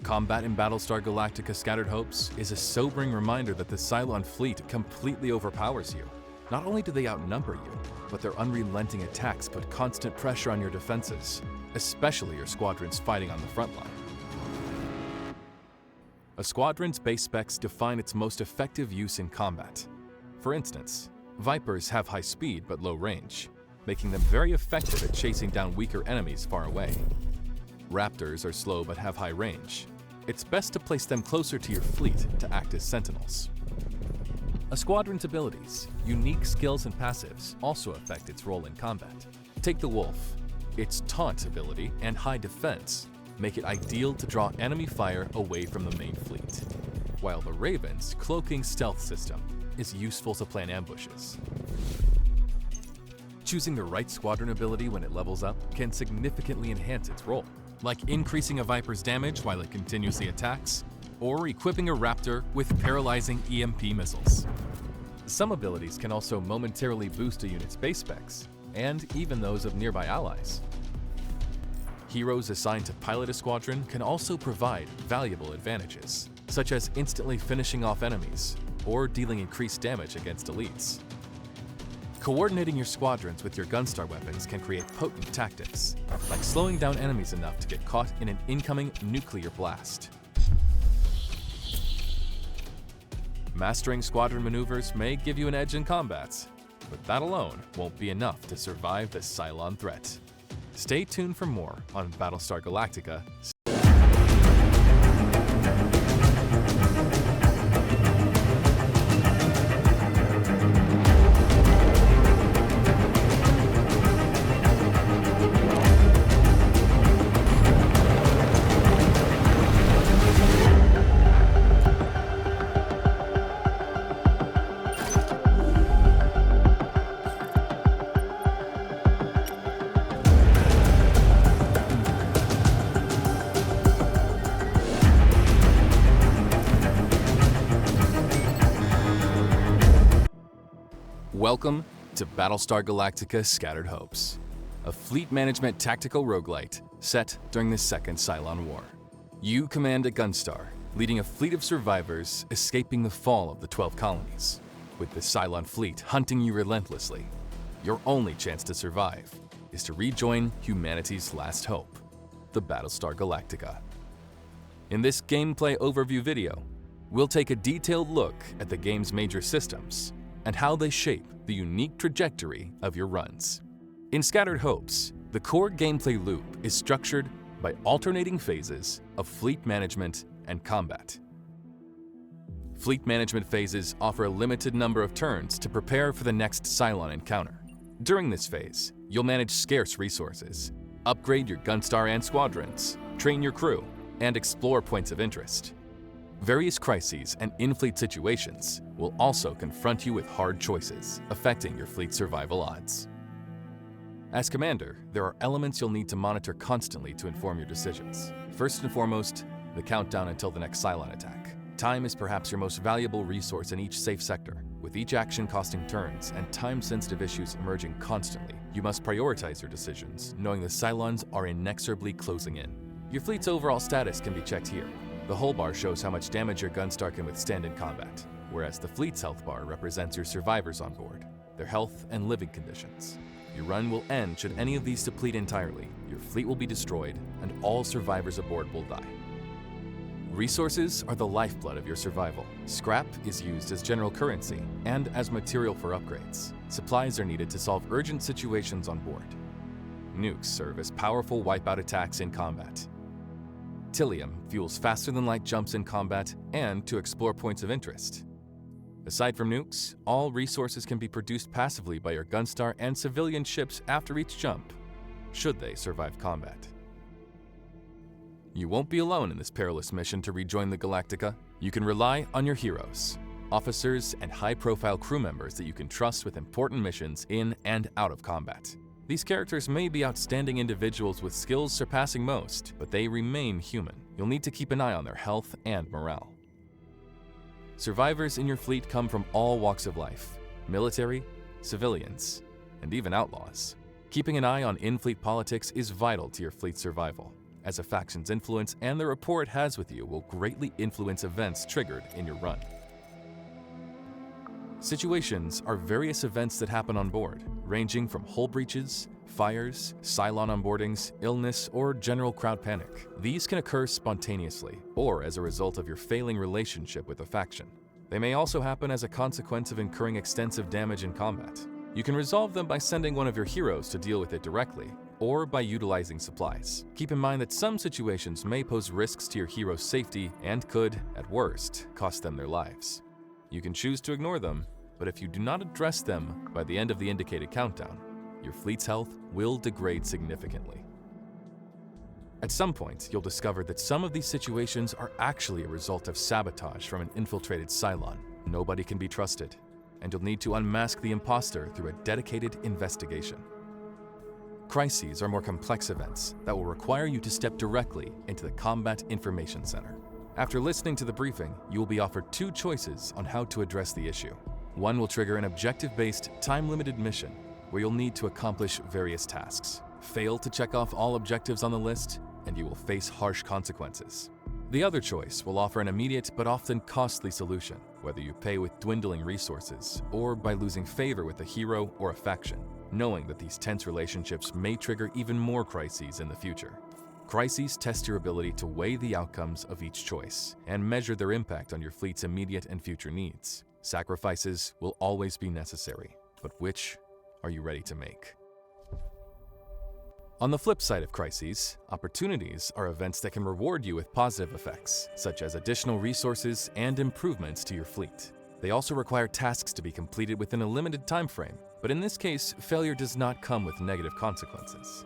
Combat in Battlestar Galactica Scattered Hopes is a sobering reminder that the Cylon Fleet completely overpowers you. Not only do they outnumber you, but their unrelenting attacks put constant pressure on your defenses, especially your squadrons fighting on the front line. A squadron's base specs define its most effective use in combat. For instance, Vipers have high speed but low range, making them very effective at chasing down weaker enemies far away. Raptors are slow but have high range. It's best to place them closer to your fleet to act as sentinels. A squadron's abilities, unique skills and passives also affect its role in combat. Take the Wolf. Its taunt ability and high defense make it ideal to draw enemy fire away from the main fleet, while the Raven's cloaking stealth system is useful to plan ambushes. Choosing the right squadron ability when it levels up can significantly enhance its role, like increasing a Viper's damage while it continuously attacks, or equipping a Raptor with paralyzing EMP missiles. Some abilities can also momentarily boost a unit's base specs, and even those of nearby allies. Heroes assigned to pilot a squadron can also provide valuable advantages, such as instantly finishing off enemies, or dealing increased damage against elites. Coordinating your squadrons with your Gunstar weapons can create potent tactics, like slowing down enemies enough to get caught in an incoming nuclear blast. Mastering squadron maneuvers may give you an edge in combat, but that alone won't be enough to survive the Cylon threat. Stay tuned for more on Battlestar Galactica. Welcome to Battlestar Galactica Scattered Hopes, a fleet management tactical roguelite set during the Second Cylon War. You command a Gunstar, leading a fleet of survivors escaping the fall of the 12 Colonies, with the Cylon Fleet hunting you relentlessly. Your only chance to survive is to rejoin humanity's last hope, the Battlestar Galactica. In this gameplay overview video, we'll take a detailed look at the game's major systems and how they shape the unique trajectory of your runs. In Scattered Hopes, the core gameplay loop is structured by alternating phases of fleet management and combat. Fleet management phases offer a limited number of turns to prepare for the next Cylon encounter. During this phase, you'll manage scarce resources, upgrade your Gunstar and squadrons, train your crew, and explore points of interest. Various crises and in-fleet situations will also confront you with hard choices, affecting your fleet's survival odds. As commander, there are elements you'll need to monitor constantly to inform your decisions. First and foremost, the countdown until the next Cylon attack. Time is perhaps your most valuable resource in each safe sector. With each action costing turns and time-sensitive issues emerging constantly, you must prioritize your decisions, knowing the Cylons are inexorably closing in. Your fleet's overall status can be checked here. The whole bar shows how much damage your Gunstar can withstand in combat, whereas the fleet's health bar represents your survivors on board, their health and living conditions. Your run will end should any of these deplete entirely, your fleet will be destroyed, and all survivors aboard will die. Resources are the lifeblood of your survival. Scrap is used as general currency and as material for upgrades. Supplies are needed to solve urgent situations on board. Nukes serve as powerful wipeout attacks in combat. Tilium fuels faster-than-light jumps in combat and to explore points of interest. Aside from nukes, all resources can be produced passively by your Gunstar and civilian ships after each jump, should they survive combat. You won't be alone in this perilous mission to rejoin the Galactica. You can rely on your heroes, officers, and high-profile crew members that you can trust with important missions in and out of combat. These characters may be outstanding individuals with skills surpassing most, but they remain human. You'll need to keep an eye on their health and morale. Survivors in your fleet come from all walks of life: military, civilians, and even outlaws. Keeping an eye on in-fleet politics is vital to your fleet's survival, as a faction's influence and the rapport it has with you will greatly influence events triggered in your run. Situations are various events that happen on board, ranging from hull breaches, fires, Cylon onboardings, illness, or general crowd panic. These can occur spontaneously, or as a result of your failing relationship with a faction. They may also happen as a consequence of incurring extensive damage in combat. You can resolve them by sending one of your heroes to deal with it directly, or by utilizing supplies. Keep in mind that some situations may pose risks to your hero's safety and could, at worst, cost them their lives. You can choose to ignore them, but if you do not address them by the end of the indicated countdown, your fleet's health will degrade significantly. At some point, you'll discover that some of these situations are actually a result of sabotage from an infiltrated Cylon. Nobody can be trusted, and you'll need to unmask the imposter through a dedicated investigation. Crises are more complex events that will require you to step directly into the Combat Information Center. After listening to the briefing, you will be offered two choices on how to address the issue. One will trigger an objective-based, time-limited mission where you'll need to accomplish various tasks. Fail to check off all objectives on the list, and you will face harsh consequences. The other choice will offer an immediate but often costly solution, whether you pay with dwindling resources or by losing favor with a hero or a faction, knowing that these tense relationships may trigger even more crises in the future. Crises test your ability to weigh the outcomes of each choice and measure their impact on your fleet's immediate and future needs. Sacrifices will always be necessary, but which are you ready to make? On the flip side of crises, opportunities are events that can reward you with positive effects, such as additional resources and improvements to your fleet. They also require tasks to be completed within a limited time frame, but in this case, failure does not come with negative consequences.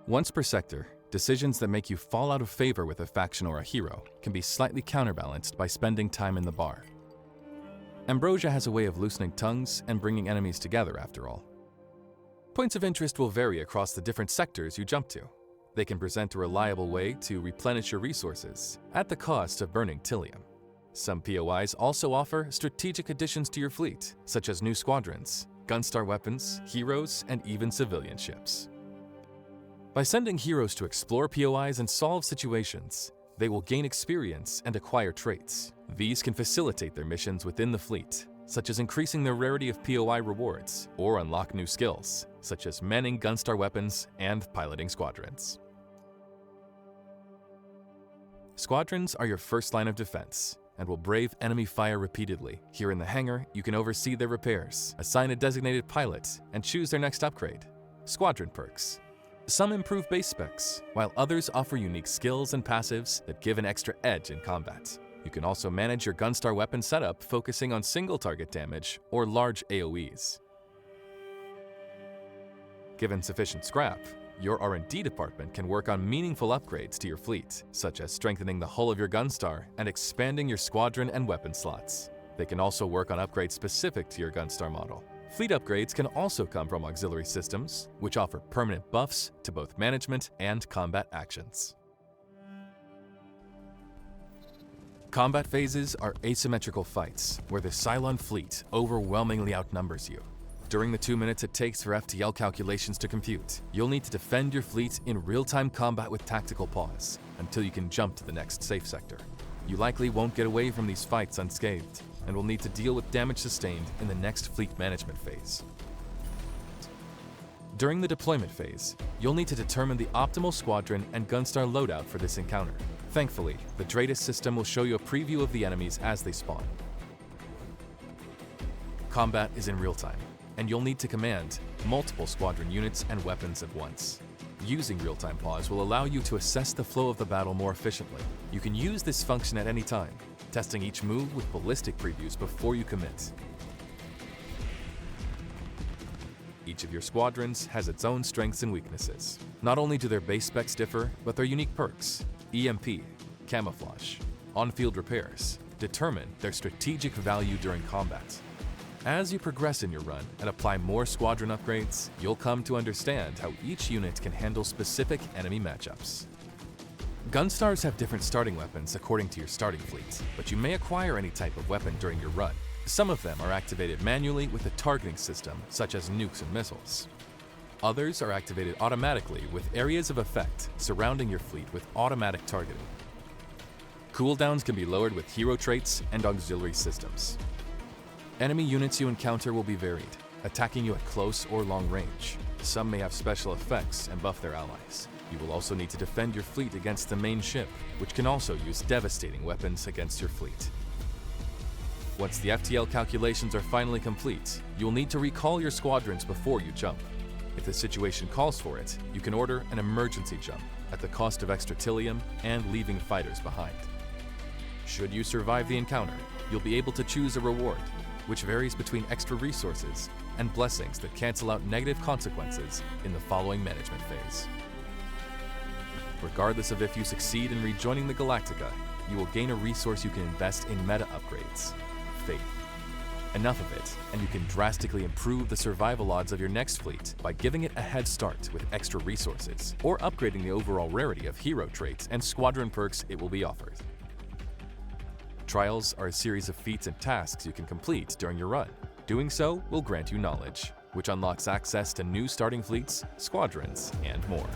Once per sector, decisions that make you fall out of favor with a faction or a hero can be slightly counterbalanced by spending time in the bar. Ambrosia has a way of loosening tongues and bringing enemies together, after all. Points of interest will vary across the different sectors you jump to. They can present a reliable way to replenish your resources at the cost of burning Tilium. Some POIs also offer strategic additions to your fleet, such as new squadrons, Gunstar weapons, heroes, and even civilian ships. By sending heroes to explore POIs and solve situations, they will gain experience and acquire traits. These can facilitate their missions within the fleet, such as increasing the rarity of POI rewards, or unlock new skills, such as manning Gunstar weapons and piloting squadrons. Squadrons are your first line of defense and will brave enemy fire repeatedly. Here in the hangar, you can oversee their repairs, assign a designated pilot, and choose their next upgrade. Squadron perks. Some improve base specs, while others offer unique skills and passives that give an extra edge in combat. You can also manage your Gunstar weapon setup focusing on single target damage or large AoEs. Given sufficient scrap, your R&D department can work on meaningful upgrades to your fleet, such as strengthening the hull of your Gunstar and expanding your squadron and weapon slots. They can also work on upgrades specific to your Gunstar model. Fleet upgrades can also come from auxiliary systems, which offer permanent buffs to both management and combat actions. Combat phases are asymmetrical fights, where the Cylon Fleet overwhelmingly outnumbers you. During the 2 minutes it takes for FTL calculations to compute, you'll need to defend your fleet in real-time combat with tactical pause, until you can jump to the next safe sector. You likely won't get away from these fights unscathed, and will need to deal with damage sustained in the next fleet management phase. During the deployment phase, you'll need to determine the optimal squadron and Gunstar loadout for this encounter. Thankfully, the Dratus system will show you a preview of the enemies as they spawn. Combat is in real time, and you'll need to command multiple squadron units and weapons at once. Using real-time pause will allow you to assess the flow of the battle more efficiently. You can use this function at any time, testing each move with ballistic previews before you commit. Each of your squadrons has its own strengths and weaknesses. Not only do their base specs differ, but their unique perks, EMP, camouflage, on-field repairs, determine their strategic value during combat. As you progress in your run and apply more squadron upgrades, you'll come to understand how each unit can handle specific enemy matchups. Gunstars have different starting weapons according to your starting fleet, but you may acquire any type of weapon during your run. Some of them are activated manually with a targeting system, such as nukes and missiles. Others are activated automatically with areas of effect surrounding your fleet with automatic targeting. Cooldowns can be lowered with hero traits and auxiliary systems. Enemy units you encounter will be varied, attacking you at close or long range. Some may have special effects and buff their allies. You will also need to defend your fleet against the main ship, which can also use devastating weapons against your fleet. Once the FTL calculations are finally complete, you will need to recall your squadrons before you jump. If the situation calls for it, you can order an emergency jump at the cost of extra Tilium and leaving fighters behind. Should you survive the encounter, you'll be able to choose a reward, which varies between extra resources and blessings that cancel out negative consequences in the following management phase. Regardless of if you succeed in rejoining the Galactica, you will gain a resource you can invest in meta upgrades: faith. Enough of it, and you can drastically improve the survival odds of your next fleet by giving it a head start with extra resources, or upgrading the overall rarity of hero traits and squadron perks it will be offered. Trials are a series of feats and tasks you can complete during your run. Doing so will grant you knowledge, which unlocks access to new starting fleets, squadrons, and more.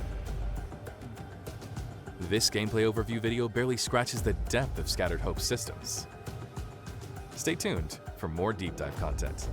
This gameplay overview video barely scratches the depth of Scattered Hope's systems. Stay tuned for more deep dive content.